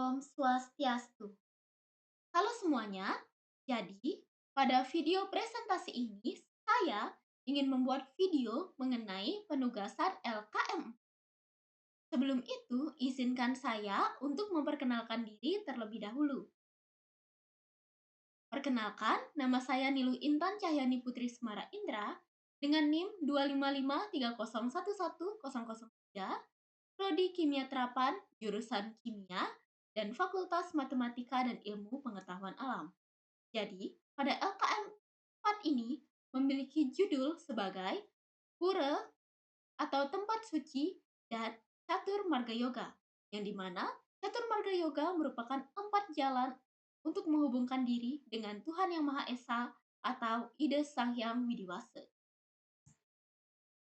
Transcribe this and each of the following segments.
Om Swastiastu. Halo semuanya, jadi pada video presentasi ini saya ingin membuat video mengenai penugasan LKM. Sebelum itu, izinkan saya untuk memperkenalkan diri terlebih dahulu. Perkenalkan, nama saya Niluh Intan Cahyani Putri Semara Indra dengan NIM 25530110003, Prodi Kimia Terapan, jurusan Kimia, dan Fakultas Matematika dan Ilmu Pengetahuan Alam. Jadi, pada LKM 4 ini memiliki judul sebagai Pura atau Tempat Suci dan Catur Marga Yoga, yang dimana Catur Marga Yoga merupakan 4 jalan untuk menghubungkan diri dengan Tuhan Yang Maha Esa atau Ide Sang Hyang Widiwasa.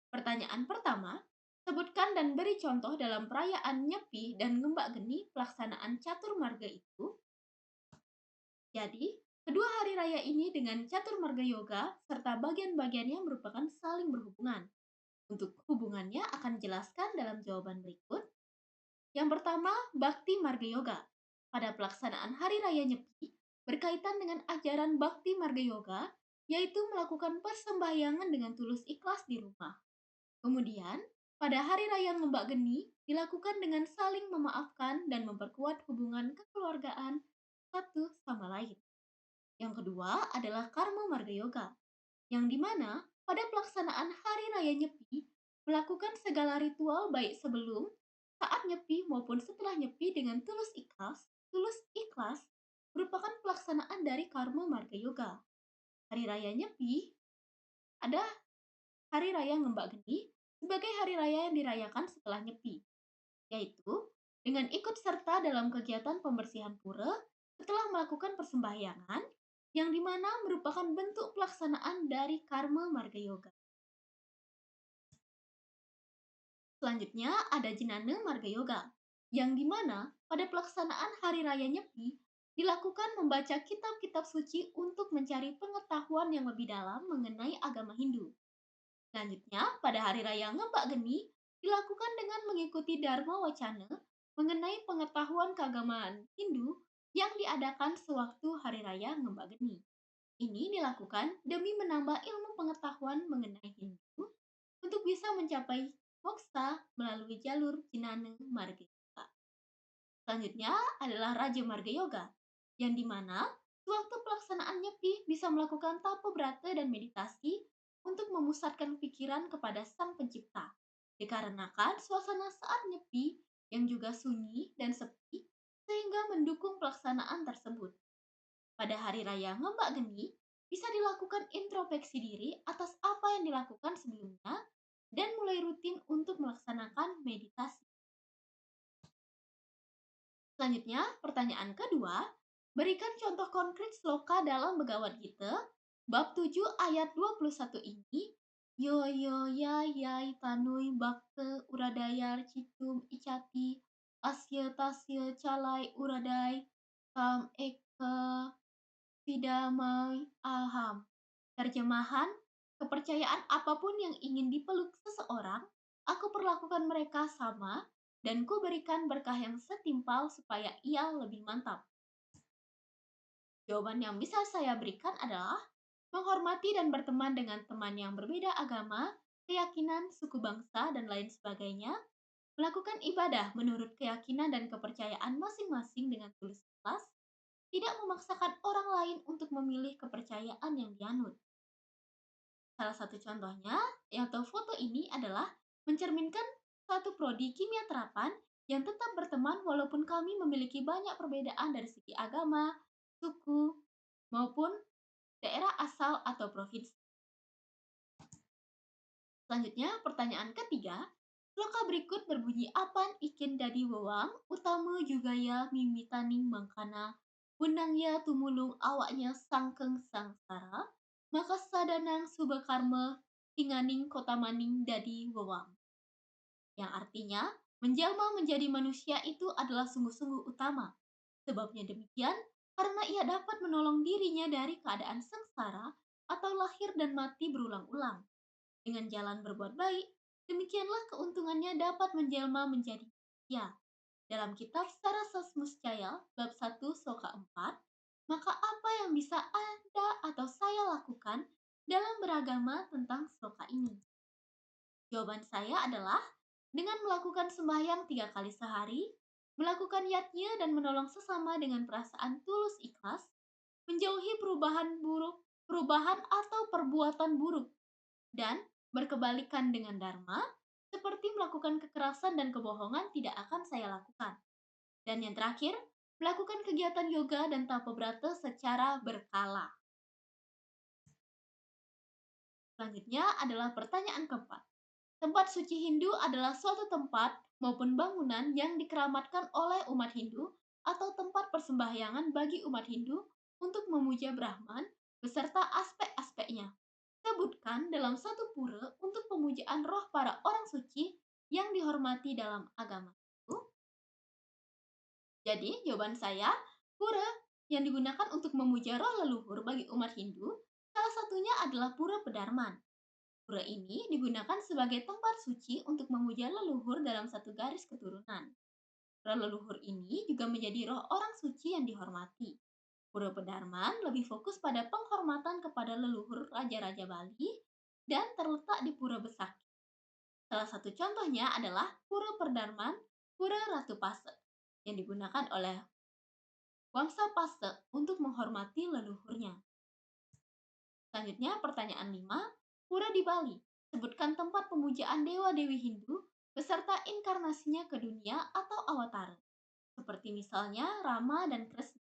Pertanyaan pertama, sebutkan dan beri contoh dalam perayaan Nyepi dan Ngembak Geni pelaksanaan Catur Marga itu. Jadi, kedua hari raya ini dengan Catur Marga Yoga serta bagian-bagiannya merupakan saling berhubungan. Untuk hubungannya akan dijelaskan dalam jawaban berikut. Yang pertama, Bakti Marga Yoga. Pada pelaksanaan Hari Raya Nyepi, berkaitan dengan ajaran Bakti Marga Yoga, yaitu melakukan persembahyangan dengan tulus ikhlas di rumah. Kemudian, pada Hari Raya Ngembak Geni, dilakukan dengan saling memaafkan dan memperkuat hubungan kekeluargaan satu sama lain. Yang kedua adalah Karma Marga Yoga, yang dimana pada pelaksanaan Hari Raya Nyepi, melakukan segala ritual baik sebelum, saat Nyepi maupun setelah Nyepi dengan tulus ikhlas merupakan pelaksanaan dari Karma Marga Yoga. Hari Raya Nyepi ada Hari Raya Ngembak Geni sebagai hari raya yang dirayakan setelah Nyepi, yaitu dengan ikut serta dalam kegiatan pembersihan pura setelah melakukan persembahyangan, yang dimana merupakan bentuk pelaksanaan dari Karma Marga Yoga. Selanjutnya ada Jenana Marga Yoga, yang dimana pada pelaksanaan Hari Raya Nyepi dilakukan membaca kitab-kitab suci untuk mencari pengetahuan yang lebih dalam mengenai agama Hindu. Selanjutnya, pada Hari Raya Ngembak Geni dilakukan dengan mengikuti Dharma Wacana mengenai pengetahuan keagamaan Hindu yang diadakan sewaktu Hari Raya Ngembak Geni. Ini dilakukan demi menambah ilmu pengetahuan mengenai Hindu untuk bisa mencapai moksa melalui jalur Jenana Marga Yoga. Selanjutnya adalah Raja Marga Yoga, yang dimana sewaktu pelaksanaan Nyepi bisa melakukan tapo brata dan meditasi untuk memusatkan pikiran kepada Sang Pencipta, dikarenakan suasana saat Nyepi yang juga sunyi dan sepi sehingga mendukung pelaksanaan tersebut. Pada Hari Raya Ngembak Geni bisa dilakukan introspeksi diri atas apa yang dilakukan sebelumnya dan mulai rutin untuk melaksanakan meditasi. Selanjutnya, pertanyaan kedua, berikan contoh konkret sloka dalam Bhagavad Gita bab 7 ayat 21 ini. Yo yo ya yai tanui bakte uradayar citum icati asya tasya calai uradai tam eka vidamai aham. Terjemahan, kepercayaan apapun yang ingin dipeluk seseorang, aku perlakukan mereka sama dan ku berikan berkah yang setimpal supaya ia lebih mantap. Jawaban yang bisa saya berikan adalah menghormati dan berteman dengan teman yang berbeda agama, keyakinan, suku bangsa, dan lain sebagainya, melakukan ibadah menurut keyakinan dan kepercayaan masing-masing dengan tulus ikhlas, tidak memaksakan orang lain untuk memilih kepercayaan yang dianut. Salah satu contohnya, atau foto ini adalah mencerminkan satu prodi kimia terapan yang tetap berteman walaupun kami memiliki banyak perbedaan dari segi agama, suku, maupun daerah asal atau provinsi. Selanjutnya, pertanyaan ketiga, sloka berikut berbunyi apan ikin dadi wewang, utama juga ya mimitaning mangkana, wenangya tumulung awaknya sangkeng sangsara, maka sadanang subakarma hinganing kotamaning dadi wewang. Yang artinya, menjelma menjadi manusia itu adalah sungguh-sungguh utama. Sebabnya demikian, karena ia dapat menolong dirinya dari keadaan sengsara atau lahir dan mati berulang-ulang. Dengan jalan berbuat baik, demikianlah keuntungannya dapat menjelma menjadi manusia. Dalam kitab Sarasas Muscaya bab 1 Sloka 4, maka apa yang bisa Anda atau saya lakukan dalam beragama tentang sloka ini? Jawaban saya adalah dengan melakukan sembahyang 3 kali sehari, melakukan yatnya dan menolong sesama dengan perasaan tulus ikhlas, menjauhi perubahan atau perbuatan buruk, dan berkebalikan dengan dharma, seperti melakukan kekerasan dan kebohongan tidak akan saya lakukan. Dan yang terakhir, melakukan kegiatan yoga dan tapabrata secara berkala. Selanjutnya adalah pertanyaan keempat. Tempat suci Hindu adalah suatu tempat maupun bangunan yang dikeramatkan oleh umat Hindu atau tempat persembahyangan bagi umat Hindu untuk memuja Brahman beserta aspek-aspeknya. Sebutkan dalam satu pura untuk pemujaan roh para orang suci yang dihormati dalam agama itu. Jadi, jawaban saya, pura yang digunakan untuk memuja roh leluhur bagi umat Hindu, salah satunya adalah Pura Pedarman. Pura ini digunakan sebagai tempat suci untuk memuja leluhur dalam satu garis keturunan. Roh leluhur ini juga menjadi roh orang suci yang dihormati. Pura Pedarman lebih fokus pada penghormatan kepada leluhur Raja-Raja Bali dan terletak di Pura Besaki. Salah satu contohnya adalah Pura Pedarman, Pura Ratu Pase, yang digunakan oleh Wangsa Pase untuk menghormati leluhurnya. Selanjutnya pertanyaan 5, Pura di Bali. Sebutkan tempat pemujaan dewa-dewi Hindu beserta inkarnasinya ke dunia atau awatara. Seperti misalnya Rama dan Krishna.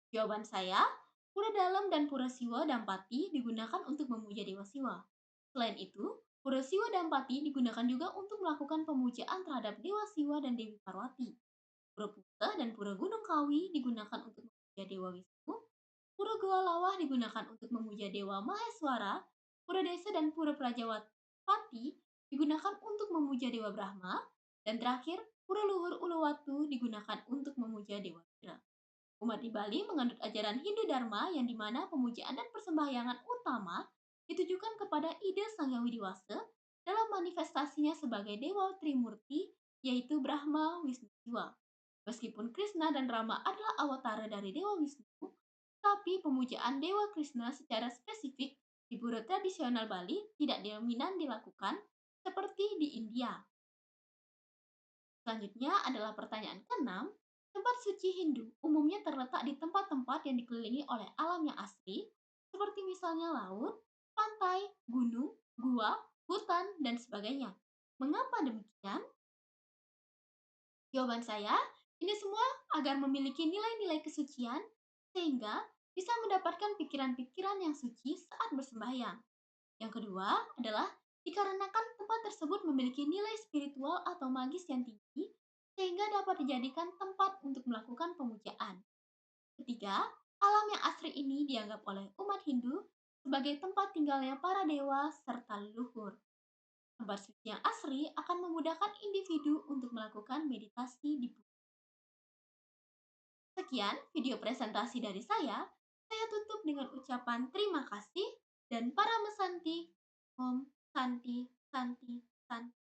Jawaban saya, Pura Dalam dan Pura Siwa Dampati digunakan untuk memuja Dewa Siwa. Selain itu, Pura Siwa Dampati digunakan juga untuk melakukan pemujaan terhadap Dewa Siwa dan Dewi Parwati. Pura Puta dan Pura Gunung Kawi digunakan untuk memuja Dewa Wisnu. Pura Goa Lawah digunakan untuk memuja Dewa Maheswara. Pura Desa dan Pura Prajapati digunakan untuk memuja Dewa Brahma. Dan terakhir, Pura Luhur Uluwatu digunakan untuk memuja Dewa Indra. Umat di Bali menganut ajaran Hindu Dharma yang dimana pemujaan dan persembahyangan utama ditujukan kepada ide Sang Hyang Widiwasa dalam manifestasinya sebagai Dewa Trimurti, yaitu Brahma, Wisnu, Siwa. Meskipun Krishna dan Rama adalah awatara dari Dewa Wisnu, tapi pemujaan Dewa Krishna secara spesifik di pura tradisional Bali tidak dominan dilakukan seperti di India. Selanjutnya adalah pertanyaan ke-6. Tempat suci Hindu umumnya terletak di tempat-tempat yang dikelilingi oleh alam yang asri, seperti misalnya laut, pantai, gunung, gua, hutan, dan sebagainya. Mengapa demikian? Jawaban saya, ini semua agar memiliki nilai-nilai kesucian, sehingga bisa mendapatkan pikiran-pikiran yang suci saat bersembahyang. Yang kedua adalah dikarenakan tempat tersebut memiliki nilai spiritual atau magis yang tinggi, sehingga dapat dijadikan tempat untuk melakukan pemujaan. Ketiga, alam yang asri ini dianggap oleh umat Hindu sebagai tempat tinggalnya para dewa serta leluhur. Tempat suci yang asri akan memudahkan individu untuk melakukan meditasi di bumi. Sekian video presentasi dari saya. Saya tutup dengan ucapan terima kasih dan para mesanti. Om Santi Santi Santi.